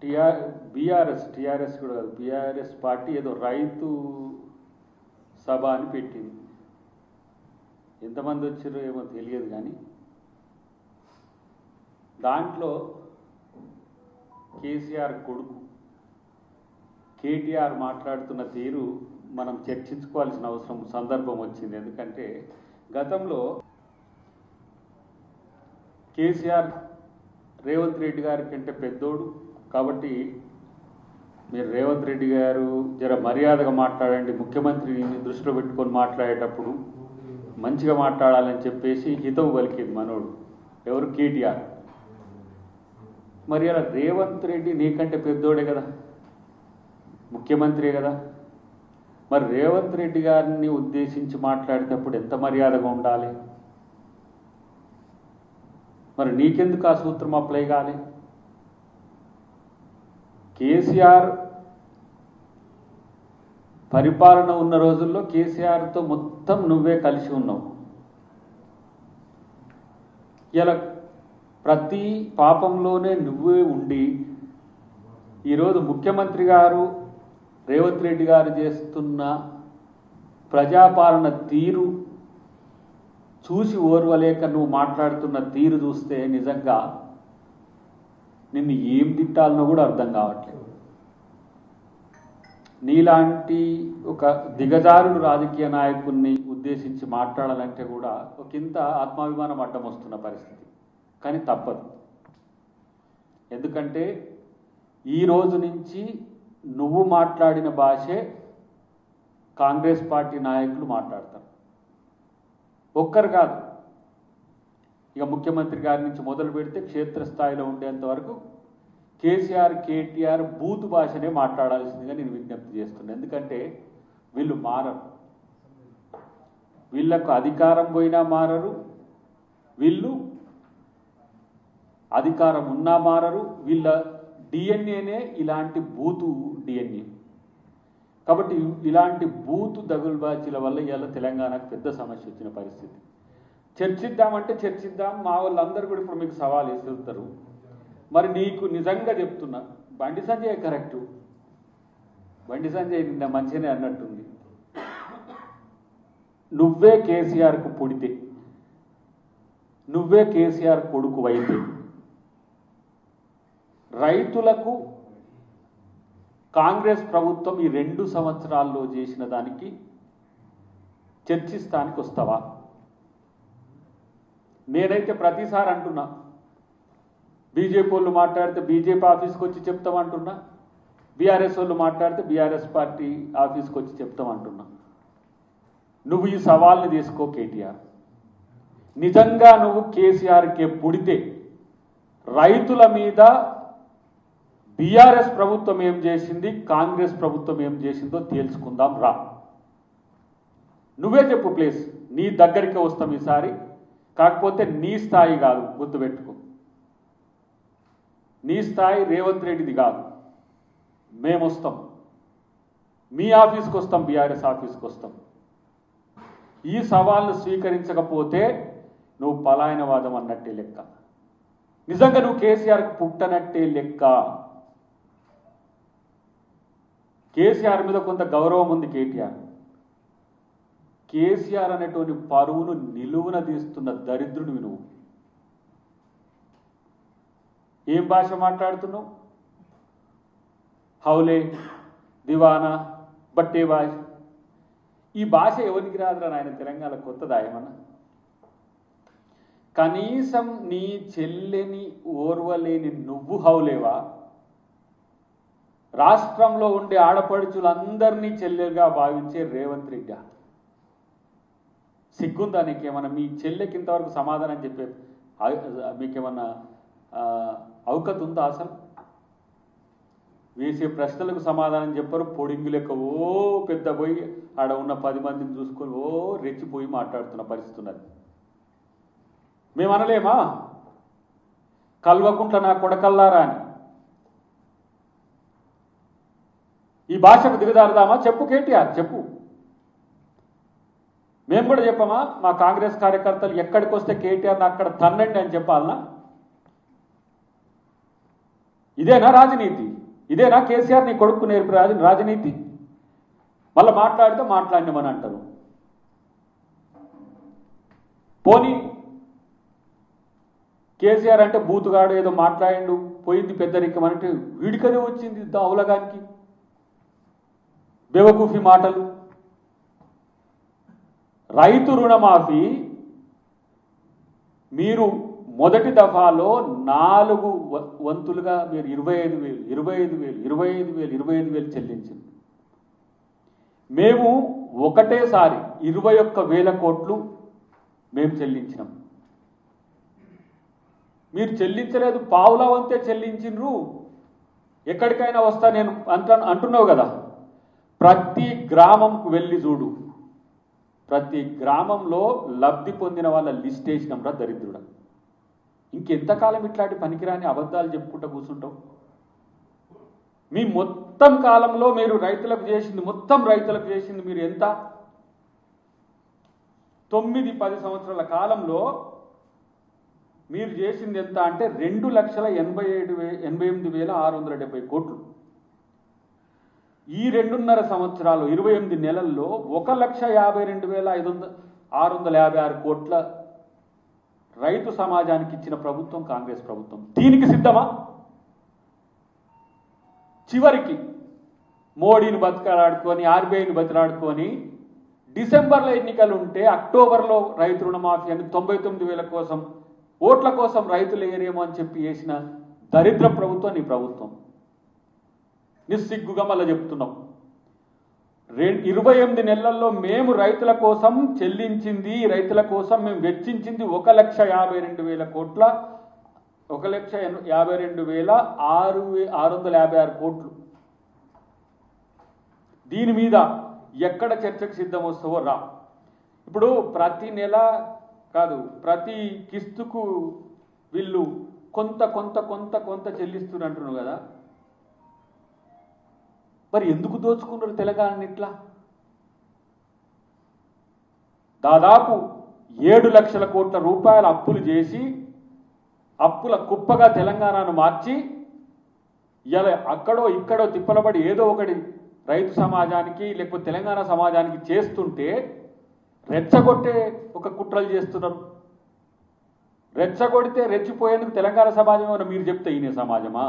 TRS కూడా కాదు, BRS party ఏదో రైతు సభ అని పెట్టింది. ఎంతమంది వచ్చారో ఏమో తెలియదు, కానీ దాంట్లో కేసీఆర్ కొడుకు కేటీఆర్ మాట్లాడుతున్న తీరు మనం చర్చించుకోవాల్సిన సందర్భం వచ్చింది. ఎందుకంటే గతంలో కేసీఆర్ రేవంత్ రెడ్డి గారి కంటే పెద్దోడు కాబట్టి మీరు రేవంత్ రెడ్డి గారు జర మర్యాదగా మాట్లాడండి, ముఖ్యమంత్రిని దృష్టిలో పెట్టుకొని మాట్లాడేటప్పుడు మంచిగా మాట్లాడాలని చెప్పేసి హితవు పలికింది మనోడు. ఎవరు? కేటీఆర్. మరి అలా రేవంత్ రెడ్డి నీకంటే పెద్దోడే కదా, ముఖ్యమంత్రి కదా, మరి రేవంత్ రెడ్డి గారిని ఉద్దేశించి మాట్లాడేటప్పుడు ఎంత మర్యాదగా ఉండాలి? మరి నీకెందుకు ఆ సూత్రం అప్లై కాలే? కేసీఆర్ పరిపాలన ఉన్న రోజుల్లో కేసీఆర్తో మొత్తం నువ్వే కలిసి ఉన్నావు. ఇలా ప్రతి పాపంలోనే నువ్వే ఉండి ఈరోజు ముఖ్యమంత్రి గారు రేవంత్ రెడ్డి గారు చేస్తున్న ప్రజాపాలన తీరు చూసి ఓర్వలేక నువ్వు మాట్లాడుతున్న తీరు చూస్తే నిజంగా నిన్ను ఏం తిట్టాలనో కూడా అర్థం కావట్లేదు. నీలాంటి ఒక దిగజారుడు రాజకీయ నాయకుడిని ఉద్దేశించి మాట్లాడాలంటే కూడా ఒకంత ఆత్మాభిమానం అడ్డం వస్తున్న పరిస్థితి. కానీ తప్పదు, ఎందుకంటే ఈ రోజు నుంచి నువ్వు మాట్లాడిన భాషే కాంగ్రెస్ పార్టీ నాయకులు మాట్లాడతారు. ఒక్కరు కాదు, ఇక ముఖ్యమంత్రి గారి నుంచి మొదలు పెడితే క్షేత్రస్థాయిలో ఉండేంత వరకు కేసీఆర్ కేటీఆర్ బూతు భాషనే మాట్లాడాల్సిందిగా నేను విజ్ఞప్తి చేస్తున్నాను. ఎందుకంటే వీళ్ళు మారరు, వీళ్ళకు అధికారం పోయినా మారరు, వీళ్ళు అధికారం ఉన్నా మారరు, వీళ్ళ డిఎన్ఏనే ఇలాంటి బూతు డిఎన్ఏ. కాబట్టి ఇలాంటి బూతు దగులుబాజీల వల్ల ఇవాళ తెలంగాణకు పెద్ద సమస్య వచ్చిన పరిస్థితి. చర్చిద్దామంటే చర్చిద్దాం, మా వాళ్ళందరూ కూడా ఇప్పుడు మీకు సవాల్ వేసేస్తారు. మరి నీకు నిజంగా చెప్తున్నా, బండి సంజయ్ కరెక్టు, బండి సంజయ్ నిన్న మంచిగానే అన్నట్టుంది. నువ్వే కేసీఆర్కు పుడితే, నువ్వే కేసీఆర్ కొడుకు అయితే రైతులకు కాంగ్రెస్ ప్రభుత్వం ఈ 2 సంవత్సరాల్లో చేసిన దానికి చర్చిస్తానికి వస్తావా? నేనైతే ప్రతిసారి అంటున్నా, బీజేపీ వాళ్ళు మాట్లాడితే బీజేపీ ఆఫీస్కి వచ్చి చెప్తామంటున్నా, బీఆర్ఎస్ వాళ్ళు మాట్లాడితే బీఆర్ఎస్ పార్టీ ఆఫీస్కి వచ్చి చెప్తామంటున్నా. నువ్వు ఈ సవాల్ని తీసుకో కేటీఆర్. నిజంగా నువ్వు కేసీఆర్కే పుడితే రైతుల మీద బీఆర్ఎస్ ప్రభుత్వం ఏం చేసింది, కాంగ్రెస్ ప్రభుత్వం ఏం చేసిందో తేల్చుకుందాం రా. నువ్వే చెప్పు ప్లీజ్, నీ దగ్గరికి వస్తాం ఈసారి. కాకపోతే నీ స్థాయి కాదు, గుర్తుపెట్టుకో, నీ స్థాయి రేవంత్ రెడ్డిది కాదు. మేము వస్తాం, మీ ఆఫీస్కి వస్తాం, బీఆర్ఎస్ ఆఫీస్కి వస్తాం. ఈ సవాల్ను స్వీకరించకపోతే నువ్వు పలాయనవాదం అన్నట్టే లెక్క, నిజంగా నువ్వు కేసీఆర్కి పుట్టనట్టే లెక్క. కేసీఆర్ మీద కొంత గౌరవం ఉంది కేటీఆర్. కేసీఆర్ అనేటువంటి పరువును నిలువున తీస్తున్న దరిద్రుడివి నువ్వు. ఏం భాష మాట్లాడుతున్నావు? హౌలే, దివానా, బట్టేబాజ్. ఈ భాష ఎవరికి రాదురా నాయన, తెలంగాణ కొత్తదా ఏమన్నా? కనీసం నీ చెల్లెని ఓర్వలేని నువ్వు హౌలేవా? రాష్ట్రంలో ఉండే ఆడపడుచులందరినీ చెల్లెలుగా భావించే రేవంత్ రెడ్డి, సిగ్గుందా నీకేమన్నా? మీ చెల్లెకి ఇంతవరకు సమాధానం చెప్పే మీకేమన్నా అవకత ఉందా? అసలు వేసే ప్రశ్నలకు సమాధానం చెప్పరు. పొడింగు లెక్క ఓ పెద్ద పోయి ఆడ ఉన్న 10 మందిని చూసుకొని ఓ రెచ్చిపోయి మాట్లాడుతున్న పరిస్థితి ఉన్నది. మేము అనలేమా కల్వకుంట్ల నా కొడకల్లారా అని? ఈ భాషకు దిగజారుదామా? చెప్పు కేటీఆర్, చెప్పు. మేము కూడా చెప్పమా? మా కాంగ్రెస్ కార్యకర్తలు ఎక్కడికి వస్తే కేటీఆర్ని అక్కడ తన్నండి అని చెప్పాలనా? ఇదేనా రాజనీతి? ఇదేనా కేసీఆర్ నీ కొడుకు నేర్పి రాజనీతి? మళ్ళీ మాట్లాడితే మాట్లాడినామని అంటారు. పోనీ కేసీఆర్ అంటే బూతుగాడు ఏదో మాట్లాడిండు పోయింది పెద్దరికం అంటే వీడికనే వచ్చింది దావులగానికి బేవకూఫీ మాటలు. రైతు రుణమాఫీ మీరు మొదటి దఫాలో 4 వంతులుగా మీరు 25,000 చెల్లించింది. మేము ఒకటేసారి 21,000 కోట్లు మేము చెల్లించినాం. మీరు చెల్లించలేదు, పావులా వంతే చెల్లించిండ్రు. ఎక్కడికైనా వస్తా నేను అంటున్నావు కదా, ప్రతి గ్రామంకు వెళ్ళి చూడు, ప్రతి గ్రామంలో లబ్ధి పొందిన వాళ్ళ లిస్ట్ వేసినాంరా దరిద్రుడా. ఇంకెంతకాలం ఇట్లాంటి పనికిరాని అబద్ధాలు చెప్పుకుంటూ కూర్చుంటావు? మీ మొత్తం కాలంలో మీరు రైతులకు చేసింది మీరు ఎంత? 9-10 సంవత్సరాల కాలంలో మీరు చేసింది ఎంత అంటే 2,88,670 కోట్లు. ఈ 2.5 సంవత్సరాలు 28 నెలల్లో 1,52,656 కోట్ల రైతు సమాజానికి ఇచ్చిన ప్రభుత్వం కాంగ్రెస్ ప్రభుత్వం. దీనికి సిద్ధమా? చివరికి మోడీని బతికాడుకొని ఆర్బీఐని బతిలాడుకొని డిసెంబర్లో ఎన్నికలు ఉంటే అక్టోబర్లో రైతు రుణమాఫీ అని 99,000 కోసం ఓట్ల కోసం రైతులు ఏరేమో అని చెప్పి వేసిన దరిద్ర ప్రభుత్వం నీ ప్రభుత్వం. నిస్సిగ్గుగా మళ్ళీ చెప్తున్నాం. 28 నెలల్లో మేము రైతుల కోసం చెల్లించింది, రైతుల కోసం మేము వెచ్చించింది 1,52,000 కోట్ల 1,52,656 కోట్లు. దీని మీద ఎక్కడ చర్చకు సిద్ధం వస్తావో రా. ఇప్పుడు ప్రతి నెల కాదు, ప్రతి కిస్తుకు వీళ్ళు కొంత కొంత కొంత కొంత చెల్లిస్తున్నారు అంటున్నావు కదా, మరి ఎందుకు దోచుకున్నారు తెలంగాణని ఇట్లా? దాదాపు 7 లక్షల కోట్ల రూపాయల అప్పులు చేసి అప్పుల కుప్పగా తెలంగాణను మార్చి ఇలా అక్కడో ఇక్కడో తిప్పలబడి ఏదో ఒకటి రైతు సమాజానికి లేకపోతే తెలంగాణ సమాజానికి చేస్తుంటే రెచ్చగొట్టే ఒక కుట్రలు చేస్తున్నారు. రెచ్చగొడితే రెచ్చిపోయేందుకు తెలంగాణ సమాజం ఏమన్నా మీరు చెప్తే ఈయన సమాజమా?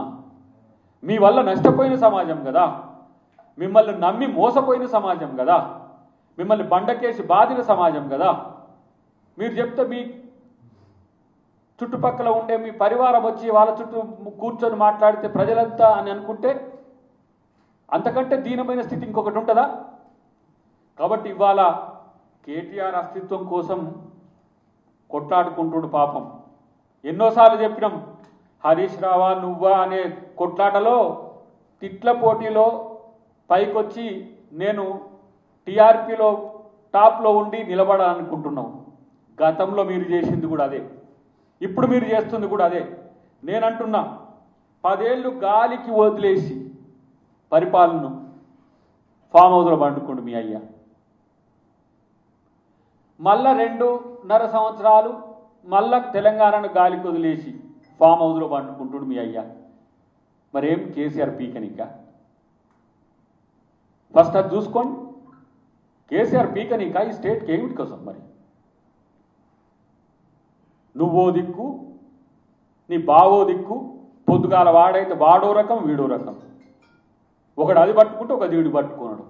మీ వల్ల నష్టపోయిన సమాజం కదా, మిమ్మల్ని నమ్మి మోసపోయిన సమాజం కదా, మిమ్మల్ని బండకేసి బాధిన సమాజం కదా. మీరు చెప్తే మీ చుట్టుపక్కల ఉండే మీ పరివారం వచ్చి వాళ్ళ చుట్టూ కూర్చొని మాట్లాడితే ప్రజలంతా అని అనుకుంటే అంతకంటే దీనమైన స్థితి ఇంకొకటి ఉంటుందా? కాబట్టి ఇవాళ కేటీఆర్ అస్తిత్వం కోసం కొట్లాడుకుంటుడు పాపం. ఎన్నోసార్లు చెప్పినాం, హరీష్ రావా నువ్వా అనే కొట్లాటలో తిట్ల పోటీలో పైకొచ్చి నేను టీఆర్పీలో టాప్లో ఉండి నిలబడాలనుకుంటున్నాం. గతంలో మీరు చేసింది కూడా అదే, ఇప్పుడు మీరు చేస్తుంది కూడా అదే. నేనంటున్నా 10 ఏళ్ళు గాలికి వదిలేసి పరిపాలన ఫామ్ హౌస్లో పండుకోండి మీ అయ్యా. మళ్ళా 2.5 సంవత్సరాలు మళ్ళా తెలంగాణను గాలికి వదిలేసి ఫామ్ హౌస్లో పండుకుంటుడు మీ అయ్యా. మరేం కేసీఆర్ పీకనిక? ఫస్ట్ అది చూసుకోండి. కేసీఆర్ పీకనిక ఈ స్టేట్కి ఏమిటి కోసం? మరి నువ్వో దిక్కు, నీ బావో దిక్కు, పొద్దుగాల వాడైతే వాడో రకం వీడో రకం, ఒకడు అది పట్టుకుంటే ఒక దీడు పట్టుకున్నాడు.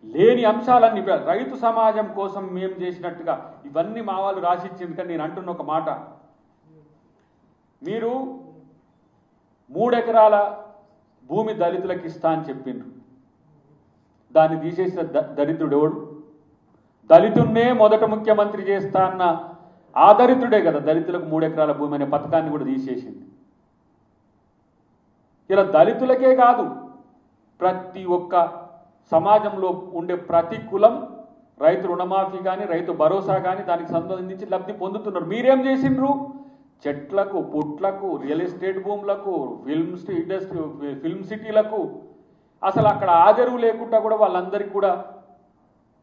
లేని అంశాలన్నీ రైతు సమాజం కోసం మేము చేసినట్టుగా ఇవన్నీ మా వాళ్ళు రాసిచ్చింది. కానీ నేను అంటున్న ఒక మాట, మీరు 3 ఎకరాల భూమి దళితులకు ఇస్తా అని చెప్పిండ్రు. దాన్ని తీసేసిన దరిద్రుడు ఎవడు? దళితున్నే మొదట ముఖ్యమంత్రి చేస్తా అన్న ఆ దరిద్రుడే కదా దళితులకు 3 ఎకరాల భూమి అనే పథకాన్ని కూడా తీసేసింది. ఇలా దళితులకే కాదు, ప్రతి ఒక్క సమాజంలో ఉండే ప్రతి కులం రైతు రుణమాఫీ కానీ రైతు భరోసా కానీ దానికి సంబంధించి లబ్ధి పొందుతున్నారు. మీరేం చేసిండ్రు? చెట్లకు, పుట్లకు, రియల్ ఎస్టేట్ భూములకు, ఫిల్మ్ సిటీలకు అసలు అక్కడ ఆదరవు లేకుండా కూడా వాళ్ళందరికీ కూడా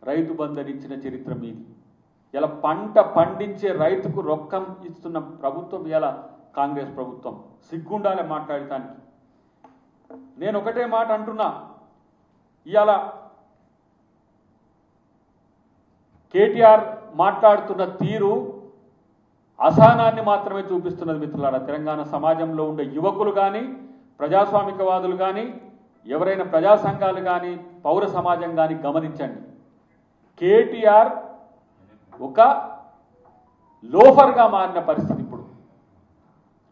రైతు బంధు ఇచ్చిన చరిత్ర మీది. ఇలా పంట పండించే రైతుకు రొక్కం ఇస్తున్న ప్రభుత్వం ఇలా కాంగ్రెస్ ప్రభుత్వం సిగ్గుండాలే మాట్లాడటానికి. నేను ఒకటే మాట అంటున్నా, ఇవాళ కేటీఆర్ మాట్లాడుతున్న తీరు అసహనాన్ని మాత్రమే చూపిస్తున్నది మిత్రులారా. తెలంగాణ సమాజంలో ఉండే యువకులు కానీ, ప్రజాస్వామికవాదులు కానీ, ఎవరైనా ప్రజా సంఘాలు కానీ, పౌర సమాజం కానీ గమనించండి. కేటీఆర్ ఒక లోఫర్గా మారిన పరిస్థితి, ఇప్పుడు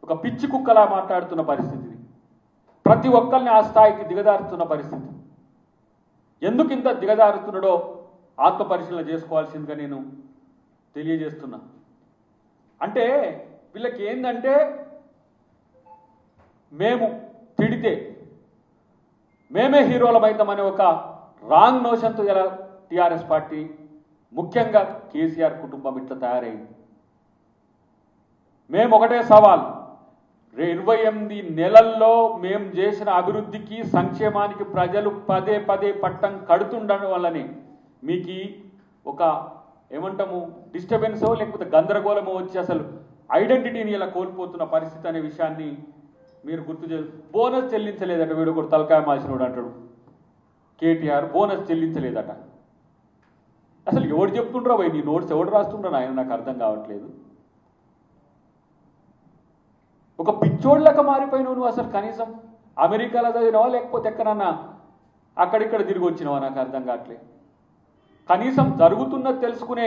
ఒక పిచ్చి కుక్కలా మాట్లాడుతున్న పరిస్థితి, ప్రతి ఒక్కరిని ఆ స్థాయికి దిగజారుతున్న పరిస్థితి. ఎందుకు ఇంత దిగజారుతున్నాడో ఆత్మపరిశీలన చేసుకోవాల్సిందిగా నేను తెలియజేస్తున్నా. అంటే వీళ్ళకి ఏంటంటే, మేము తిడితే మేమే హీరోలమైతామనే ఒక రాంగ్ నోషన్తో ఇలా టీఆర్ఎస్ పార్టీ, ముఖ్యంగా కేసీఆర్ కుటుంబం ఇట్లా తయారైంది. మేము ఒకటే సవాల్, 28 నెలల్లో మేము చేసిన అభివృద్ధికి, సంక్షేమానికి ప్రజలు పదే పదే పట్టం కడుతుండడం వల్లనే మీకు ఒక ఏమంటాము డిస్టర్బెన్సో లేకపోతే గందరగోళమో వచ్చి అసలు ఐడెంటిటీని ఇలా కోల్పోతున్న పరిస్థితి అనే విషయాన్ని మీరు గుర్తు చే. బోనస్ చెల్లించలేదట, వీడు కూడా తలకాయ మాసినోడు అంటాడు కేటీఆర్. బోనస్ చెల్లించలేదట. అసలు ఎవడు చెప్తుండ్రా పోయి, నీ నోట్స్ ఎవడు రాస్తుండ్రా ఆయన, నాకు అర్థం కావట్లేదు. ఒక పిచ్చోళ్ళక మారిపోయినావు నువ్వు. అసలు కనీసం అమెరికాలో చదివినావా లేకపోతే ఎక్కడన్నా అక్కడిక్కడ తిరిగి వచ్చినావా, నాకు అర్థం కావట్లేదు. కనీసం జరుగుతున్నది తెలుసుకునే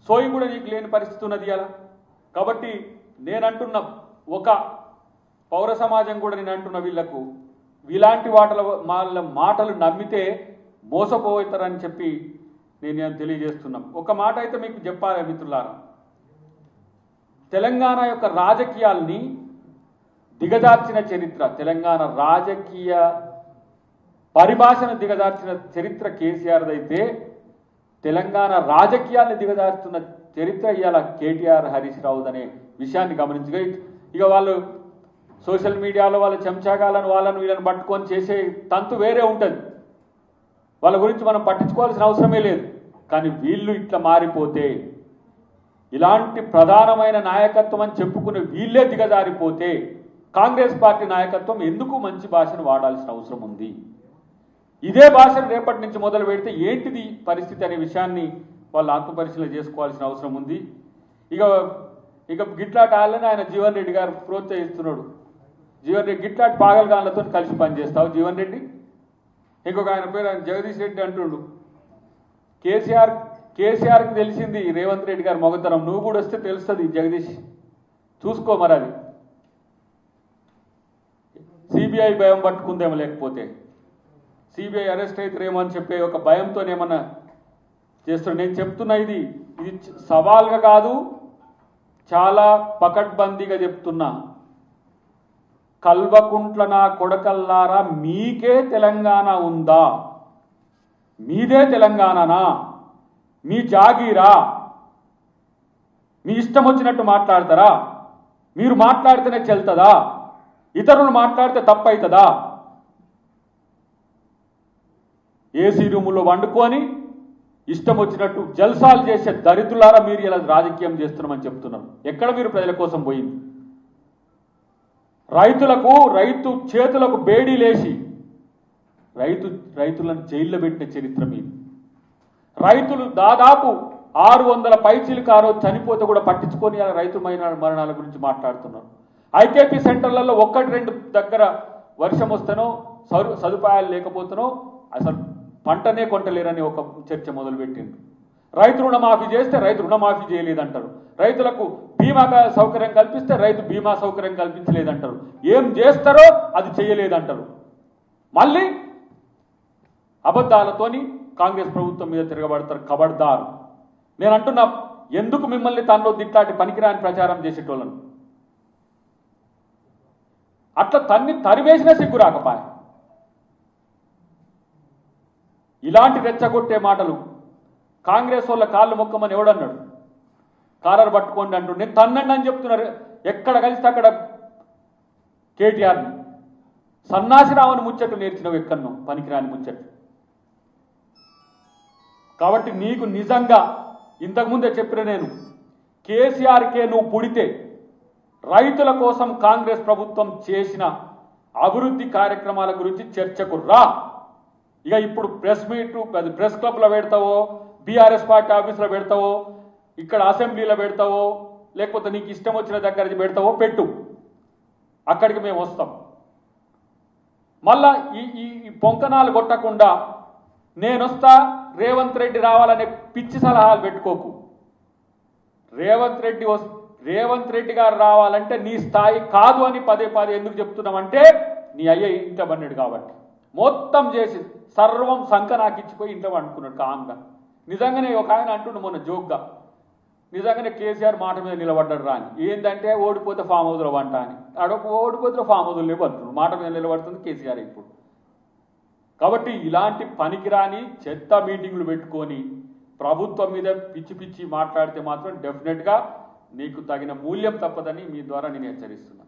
సోయి కూడా నీకు లేని పరిస్థితి ఉన్నది అలా. కాబట్టి నేనంటున్న ఒక పౌర సమాజం కూడా నేను అంటున్న, వీళ్లకు ఇలాంటి వాళ్ళ మాటలు నమ్మితే మోసపోతారని చెప్పి నేను తెలియజేస్తున్నాం. ఒక మాట అయితే మీకు చెప్పాలి మిత్రులారా, తెలంగాణ యొక్క రాజకీయాల్ని దిగజార్చిన చరిత్ర, తెలంగాణ రాజకీయ పరిభాషను దిగజార్చిన చరిత్ర కేసీఆర్ది అయితే, తెలంగాణ రాజకీయాల్ని దిగజారుతున్న చరిత్ర ఇవాళ కేటీఆర్ హరీష్ రావు అనే విషయాన్ని గమనించగా, ఇక వాళ్ళు సోషల్ మీడియాలో వాళ్ళ చెంచాగాలను వాళ్ళను వీళ్ళని పట్టుకొని చేసే తంతు వేరే ఉంటుంది. వాళ్ళ గురించి మనం పట్టించుకోవాల్సిన అవసరమే లేదు. కానీ వీళ్ళు ఇట్లా మారిపోతే, ఇలాంటి ప్రధానమైన నాయకత్వం అని చెప్పుకునే వీళ్ళే దిగజారిపోతే, కాంగ్రెస్ పార్టీ నాయకత్వం ఎందుకు మంచి భాషను వాడాల్సిన అవసరం ఉంది? ఇదే భాషను రేపటి నుంచి మొదలు పెడితే ఏంటిది పరిస్థితి అనే విషయాన్ని వాళ్ళు ఆత్మపరిశీలన చేసుకోవాల్సిన అవసరం ఉంది. ఇక గిట్లాటి వాళ్ళని ఆయన జీవన్ రెడ్డి గారు ప్రోత్సహిస్తున్నాడు. జీవన్ రెడ్డి గిట్లాటి పాగల్గాన్లతో కలిసి పనిచేస్తావు జీవన్ రెడ్డి. ఇంకొక ఆయన పేరు ఆయన జగదీష్ రెడ్డి అంటుండు. కేసీఆర్కి తెలిసింది రేవంత్ రెడ్డి గారు మొగతనం, నువ్వు కూడా వస్తే తెలుస్తుంది జగదీష్, చూసుకో. మరి అది సిబిఐ భయం పట్టుకుందేమో, లేకపోతే సిబిఐ అరెస్ట్ అవుతారేమో అని చెప్పే ఒక భయంతోనేమన్నా చేస్తున్నాడు. నేను చెప్తున్నా, ఇది సవాల్గా కాదు, చాలా పకడ్బందీగా చెప్తున్నా. కల్వకుంట్ల నా కొడకల్లారా, మీకే తెలంగాణ ఉందా? మీదే తెలంగాణనా? మీ జాగీరా? మీ ఇష్టం వచ్చినట్టు మాట్లాడతారా? మీరు మాట్లాడితేనే చెల్తుందా? ఇతరులు మాట్లాడితే తప్పవుతుందా? ఏసీ రూములో వండుకొని ఇష్టం వచ్చినట్టు జల్సాలు చేసే దరిద్రులారా మీరు ఇలా రాజకీయం చేస్తున్నామని చెప్తున్నారు. ఎక్కడ మీరు ప్రజల కోసం పోయింది? రైతు చేతులకు బేడీలేసి రైతులను జైల్లో పెట్టిన చరిత్ర మీది. రైతులు దాదాపు 600 పైచీలకు ఆ రోజు చనిపోతే కూడా పట్టించుకొని రైతు మరణాల గురించి మాట్లాడుతున్నారు. ఐకేపీ సెంటర్లలో 1-2 దగ్గర వర్షం వస్తేనో సదుపాయాలు లేకపోతేనో అసలు పంటనే కొంటలేరని ఒక చర్చ మొదలుపెట్టిండ్రు. రైతు రుణమాఫీ చేస్తే రైతు రుణమాఫీ చేయలేదంటారు. రైతులకు బీమా సౌకర్యం కల్పిస్తే రైతు బీమా సౌకర్యం కల్పించలేదంటారు. ఏం చేస్తారో అది చేయలేదంటారు. మళ్ళీ అబద్ధాలతోని కాంగ్రెస్ ప్రభుత్వం మీద తిరగబడతారు. ఖబర్దార్. నేను అంటున్నా, ఎందుకు మిమ్మల్ని తనలో దిట్లాంటి పనికిరాని ప్రచారం చేసేటోళ్ళను అట్లా తరివేసిన సిగ్గు రాకపాయ. ఇలాంటి రెచ్చగొట్టే మాటలు కాంగ్రెస్ వాళ్ళ కాళ్ళు మొక్కమని ఎవడన్నాడు? కాలర్ పట్టుకోండి అంటూ నేను తన్నండి అని చెప్తున్నారు. ఎక్కడ కలిస్తే అక్కడ కేటీఆర్ని సన్నాసిరావని ముచ్చట్లు నేర్చినవి ఎక్కడనో పనికిరాని ముచ్చట్లు. కాబట్టి నీకు నిజంగా ఇంతకుముందే చెప్పిన నేను, కేసీఆర్కే నువ్వు పుడితే రైతుల కోసం కాంగ్రెస్ ప్రభుత్వం చేసిన అభివృద్ధి కార్యక్రమాల గురించి చర్చకు రా. ఇక ఇప్పుడు ప్రెస్ మీట్ ప్రెస్ క్లబ్లో పెడతావో, బీఆర్ఎస్ పార్టీ ఆఫీసులో పెడతావో, ఇక్కడ అసెంబ్లీలో పెడతావో, లేకపోతే నీకు ఇష్టం వచ్చిన దగ్గర పెడతావో పెట్టు, అక్కడికి మేము వస్తాం. మళ్ళా ఈ పొంకనాలు కొట్టకుండా నేనొస్తా రేవంత్ రెడ్డి రావాలనే పిచ్చి సలహాలు పెట్టుకోకు. రేవంత్ రెడ్డి గారు రావాలంటే నీ స్థాయి కాదు అని పదే పదే ఎందుకు చెప్తున్నామంటే నీ అయ్య ఇంట పన్నాడు కాబట్టి మొత్తం చేసి సర్వం సంఖ నాకిచ్చిపోయి ఇంట్లో వండుకున్నాడు కామ్గా. నిజంగానే ఒక ఆయన అంటుండు మొన్న జోక్గా, నిజంగానే కేసీఆర్ మాట మీద నిలబడ్డాడు రాని. ఏంటంటే ఓడిపోతే ఫామ్ హౌస్లో వంట అని, అడొక ఓడిపోతే ఫామ్ హౌస్లో నిలబడుతున్నాడు, మాట మీద నిలబడుతుంది కేసీఆర్ ఇప్పుడు. కాబట్టి ఇలాంటి పనికిరాని చెత్త మీటింగులు పెట్టుకొని ప్రభుత్వం మీద పిచ్చి పిచ్చి మాట్లాడితే మాత్రం డెఫినెట్గా నీకు తగిన మూల్యం తప్పదని మీ ద్వారా నేను హెచ్చరిస్తున్నాను.